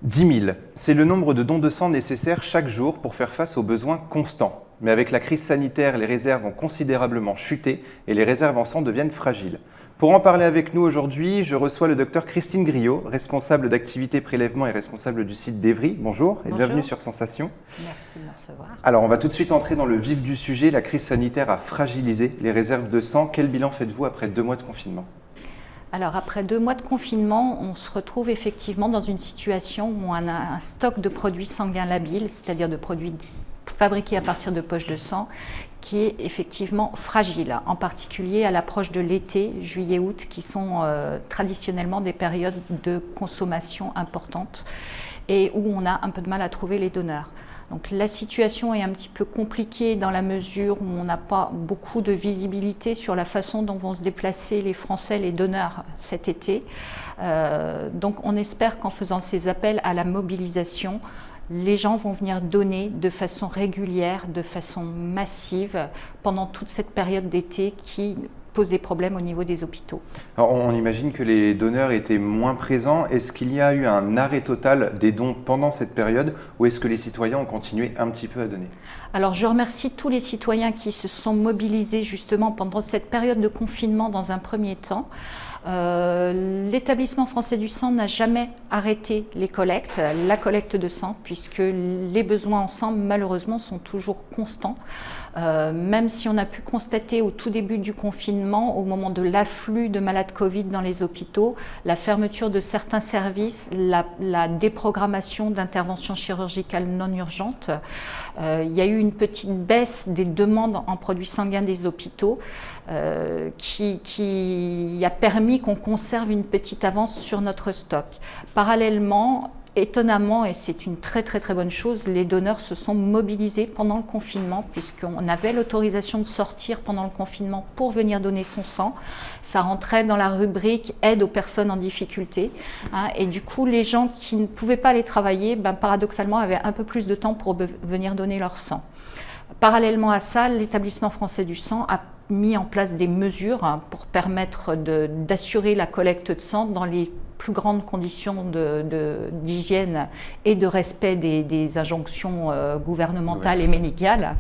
10 000, c'est le nombre de dons de sang nécessaires chaque jour pour faire face aux besoins constants. Mais avec la crise sanitaire, les réserves ont considérablement chuté et les réserves en sang deviennent fragiles. Pour en parler avec nous aujourd'hui, je reçois le docteur Christine Griot, responsable d'activité prélèvement et responsable du site d'Evry. Bonjour et bienvenue sur Sensation. Merci de me recevoir. Alors on va tout de suite entrer dans le vif du sujet. La crise sanitaire a fragilisé les réserves de sang. Quel bilan faites-vous après 2 mois de confinement ? Alors après 2 mois de confinement, on se retrouve effectivement dans une situation où on a un stock de produits sanguins labiles, c'est-à-dire de produits fabriqués à partir de poches de sang, qui est effectivement fragile, en particulier à l'approche de l'été, juillet-août, qui sont traditionnellement des périodes de consommation importantes et où on a un peu de mal à trouver les donneurs. Donc la situation est un petit peu compliquée dans la mesure où on n'a pas beaucoup de visibilité sur la façon dont vont se déplacer les Français, les donneurs cet été. Donc on espère qu'en faisant ces appels à la mobilisation, les gens vont venir donner de façon régulière, de façon massive pendant toute cette période d'été qui pose des problèmes au niveau des hôpitaux. Alors, on imagine que les donneurs étaient moins présents. Est-ce qu'il y a eu un arrêt total des dons pendant cette période ou est-ce que les citoyens ont continué un petit peu à donner ? Alors je remercie tous les citoyens qui se sont mobilisés justement pendant cette période de confinement dans un premier temps. L'Établissement français du sang n'a jamais arrêté les collectes, la collecte de sang, puisque les besoins en sang malheureusement sont toujours constants. Même si on a pu constater au tout début du confinement, au moment de l'afflux de malades Covid dans les hôpitaux, la fermeture de certains services, la déprogrammation d'interventions chirurgicales non urgentes, il y a eu une petite baisse des demandes en produits sanguins des hôpitaux qui a permis qu'on conserve une petite avance sur notre stock. Parallèlement, étonnamment, et c'est une très bonne chose, les donneurs se sont mobilisés pendant le confinement puisqu'on avait l'autorisation de sortir pendant le confinement pour venir donner son sang. Ça rentrait dans la rubrique aide aux personnes en difficulté. Et du coup, les gens qui ne pouvaient pas aller travailler, paradoxalement, avaient un peu plus de temps pour venir donner leur sang. Parallèlement à ça, l'Établissement français du sang a mis en place des mesures pour permettre d'assurer la collecte de sang dans les plus grandes conditions d'hygiène et de respect des injonctions gouvernementales et médicales.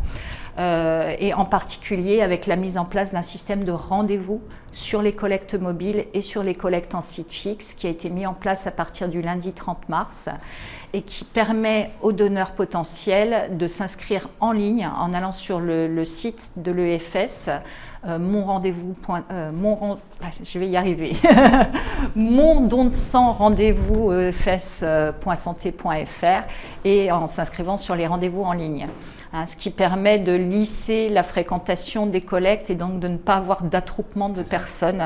Et en particulier avec la mise en place d'un système de rendez-vous sur les collectes mobiles et sur les collectes en site fixe qui a été mis en place à partir du lundi 30 mars et qui permet aux donneurs potentiels de s'inscrire en ligne en allant sur le site de l'EFS, je vais y arriver, mon don de sang rendez-vous efs.santé.fr et en s'inscrivant sur les rendez-vous en ligne. Ce qui permet de lisser la fréquentation des collectes et donc de ne pas avoir d'attroupement de personnes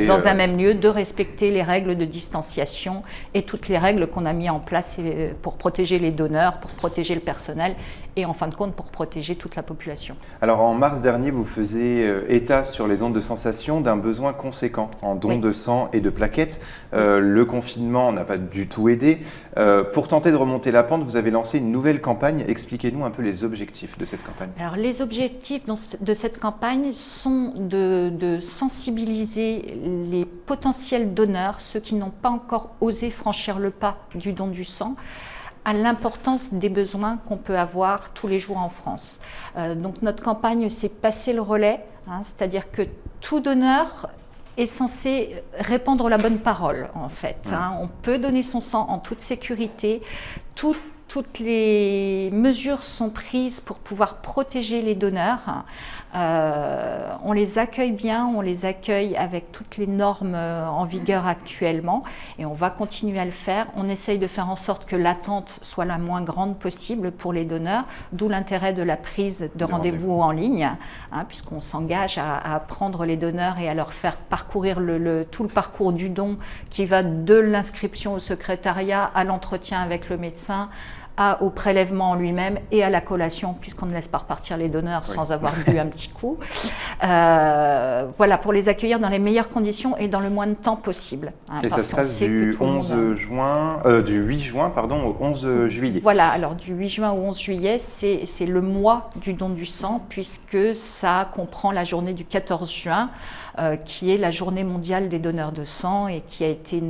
dans un même lieu, de respecter les règles de distanciation et toutes les règles qu'on a mis en place pour protéger les donneurs, pour protéger le personnel et en fin de compte pour protéger toute la population. Alors en mars dernier, vous faisiez état sur les ondes de Sensation d'un besoin conséquent en dons de sang et de plaquettes. Le confinement n'a pas du tout aidé. Pour tenter de remonter la pente, vous avez lancé une nouvelle campagne. Expliquez-nous un peu les objectifs de cette campagne. Alors les objectifs de cette campagne sont de sensibiliser les potentiels donneurs, ceux qui n'ont pas encore osé franchir le pas du don du sang, à l'importance des besoins qu'on peut avoir tous les jours en France. Donc notre campagne, c'est passer le relais, c'est-à-dire que tout donneur est censé répandre la bonne parole en fait. On peut donner son sang en toute sécurité, toutes les mesures sont prises pour pouvoir protéger les donneurs. On les accueille bien, on les accueille avec toutes les normes en vigueur actuellement et on va continuer à le faire. On essaye de faire en sorte que l'attente soit la moins grande possible pour les donneurs, d'où l'intérêt de la prise de rendez-vous en ligne, puisqu'on s'engage à prendre les donneurs et à leur faire parcourir tout le parcours du don qui va de l'inscription au secrétariat à l'entretien avec le médecin, au prélèvement en lui-même et à la collation, puisqu'on ne laisse pas repartir les donneurs sans avoir bu un petit coup. Voilà, pour les accueillir dans les meilleures conditions et dans le moins de temps possible. Et ça se passe du 8 juin au 11 juillet. Voilà, alors du 8 juin au 11 juillet, c'est le mois du don du sang, puisque ça comprend la journée du 14 juin, qui est la journée mondiale des donneurs de sang et qui a été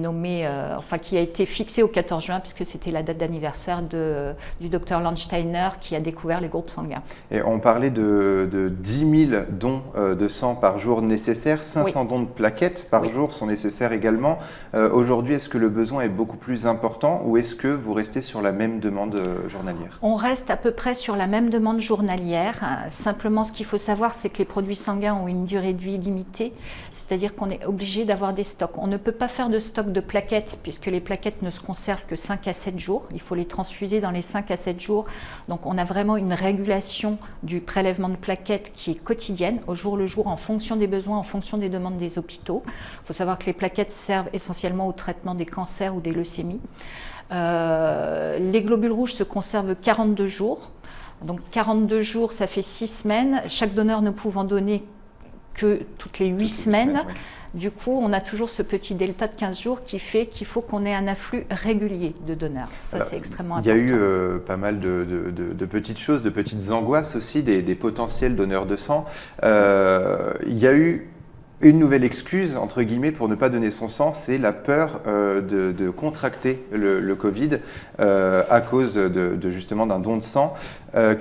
qui a été fixée au 14 juin puisque c'était la date d'anniversaire du docteur Landsteiner qui a découvert les groupes sanguins. Et on parlait de 10 000 dons de sang par jour nécessaires, 500 dons de plaquettes par jour sont nécessaires également. Aujourd'hui, est-ce que le besoin est beaucoup plus important ou est-ce que vous restez sur la même demande journalière? On reste à peu près sur la même demande journalière. Simplement, ce qu'il faut savoir, c'est que les produits sanguins ont une durée de vie limitée, c'est-à-dire qu'on est obligé d'avoir des stocks. On ne peut pas faire de stock de plaquettes puisque les plaquettes ne se conservent que 5 à 7 jours. Il faut les transfuser dans les 5 à 7 jours. Donc, on a vraiment une régulation du prélèvement de plaquettes qui est quotidienne, au jour le jour, en fonction des besoins, en fonction des demandes des hôpitaux. Il faut savoir que les plaquettes servent essentiellement au traitement des cancers ou des leucémies. Les globules rouges se conservent 42 jours. Donc 42 jours, ça fait 6 semaines. Chaque donneur ne pouvant donner que toutes les 8 semaines. Oui. Du coup, on a toujours ce petit delta de 15 jours qui fait qu'il faut qu'on ait un afflux régulier de donneurs. Ça, c'est extrêmement important. Il y a eu pas mal de petites choses, de petites angoisses aussi des potentiels donneurs de sang. Il y a eu une nouvelle excuse, entre guillemets, pour ne pas donner son sang, c'est la peur de contracter le Covid à cause justement d'un don de sang.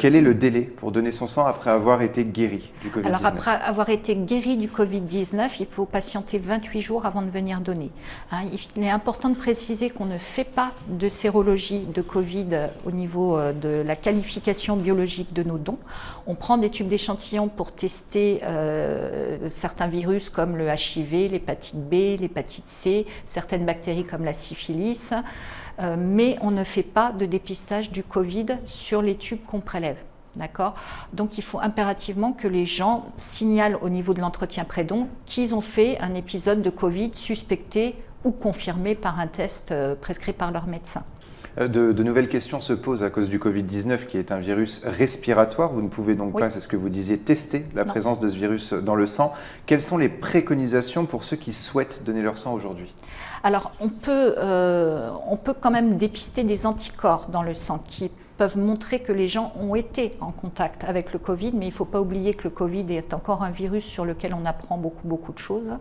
Quel est le délai pour donner son sang après avoir été guéri du Covid-19? Alors après avoir été guéri du Covid-19, il faut patienter 28 jours avant de venir donner. Il est important de préciser qu'on ne fait pas de sérologie de Covid au niveau de la qualification biologique de nos dons. On prend des tubes d'échantillons pour tester certains virus comme le HIV, l'hépatite B, l'hépatite C, certaines bactéries comme la syphilis. Mais on ne fait pas de dépistage du Covid sur les tubes qu'on prélève. D'accord ? Donc il faut impérativement que les gens signalent au niveau de l'entretien pré-don qu'ils ont fait un épisode de Covid suspecté ou confirmé par un test prescrit par leur médecin. De nouvelles questions se posent à cause du Covid-19 qui est un virus respiratoire. Vous ne pouvez donc pas, c'est ce que vous disiez, tester la présence de ce virus dans le sang. Quelles sont les préconisations pour ceux qui souhaitent donner leur sang aujourd'hui ? Alors on peut quand même dépister des anticorps dans le sang qui peuvent montrer que les gens ont été en contact avec le Covid, mais il ne faut pas oublier que le Covid est encore un virus sur lequel on apprend beaucoup de choses.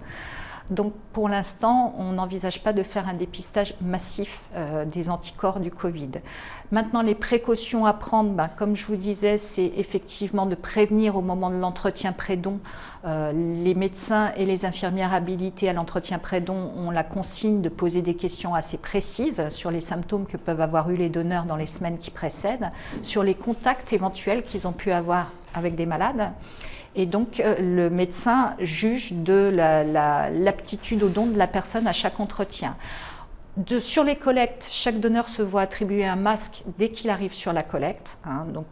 Donc pour l'instant, on n'envisage pas de faire un dépistage massif des anticorps du Covid. Maintenant, les précautions à prendre, comme je vous disais, c'est effectivement de prévenir au moment de l'entretien pré-don. Les médecins et les infirmières habilitées à l'entretien pré-don ont la consigne de poser des questions assez précises sur les symptômes que peuvent avoir eu les donneurs dans les semaines qui précèdent, sur les contacts éventuels qu'ils ont pu avoir avec des malades. Et donc, le médecin juge de l'aptitude au don de la personne à chaque entretien. Sur les collectes, chaque donneur se voit attribuer un masque dès qu'il arrive sur la collecte. Donc,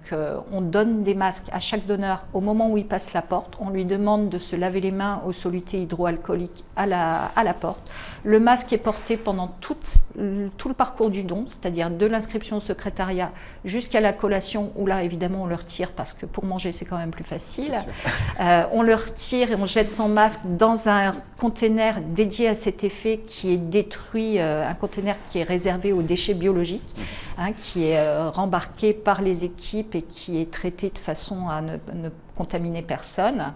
on donne des masques à chaque donneur au moment où il passe la porte. On lui demande de se laver les mains au soluté hydroalcoolique à la porte. Le masque est porté pendant tout le parcours du don, c'est-à-dire de l'inscription au secrétariat jusqu'à la collation, où là, évidemment, on le retire parce que pour manger, c'est quand même plus facile. On le retire et on jette son masque dans un container dédié à cet effet qui est détruit, un container qui est réservé aux déchets biologiques, qui est rembarqué par les équipes et qui est traité de façon à ne contaminer personne.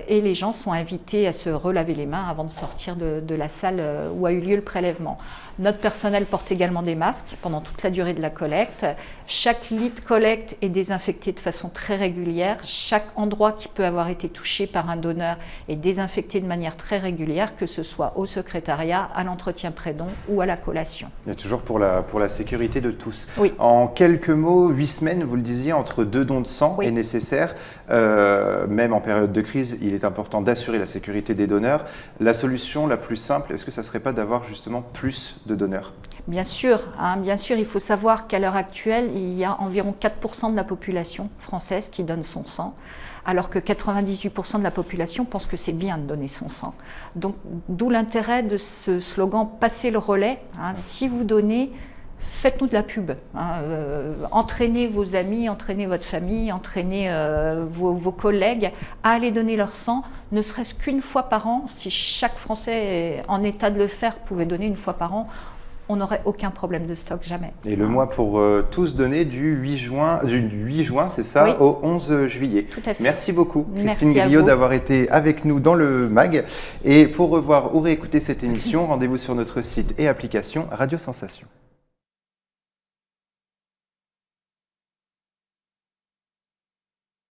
Et les gens sont invités à se relaver les mains avant de sortir de la salle où a eu lieu le prélèvement. Notre personnel porte également des masques pendant toute la durée de la collecte. Chaque lit de collecte est désinfecté de façon très régulière. Chaque endroit qui peut avoir été touché par un donneur est désinfecté de manière très régulière, que ce soit au secrétariat, à l'entretien pré-don ou à la collation. Il y a toujours pour la sécurité de tous. Oui. En quelques mots, 8 semaines, vous le disiez, entre 2 dons de sang est nécessaire. Même en période de crise, il est important d'assurer la sécurité des donneurs. La solution la plus simple, est-ce que ça ne serait pas d'avoir justement plus de donneurs ? Bien sûr, il faut savoir qu'à l'heure actuelle, il y a environ 4% de la population française qui donne son sang, alors que 98% de la population pense que c'est bien de donner son sang. Donc, d'où l'intérêt de ce slogan « Passez le relais ». Si vous donnez, faites-nous de la pub. Entraînez vos amis, entraînez votre famille, entraînez vos collègues à aller donner leur sang, ne serait-ce qu'une fois par an. Si chaque Français en état de le faire pouvait donner une fois par an, on n'aurait aucun problème de stock, jamais. Et le mois pour tous donner du 8 juin, c'est ça, Oui. au 11 juillet. Tout à fait. Merci beaucoup, Christine Merci à Griot, vous. d'avoir été avec nous dans le MAG. Et pour revoir ou réécouter cette émission, rendez-vous sur notre site et application Radio Sensation.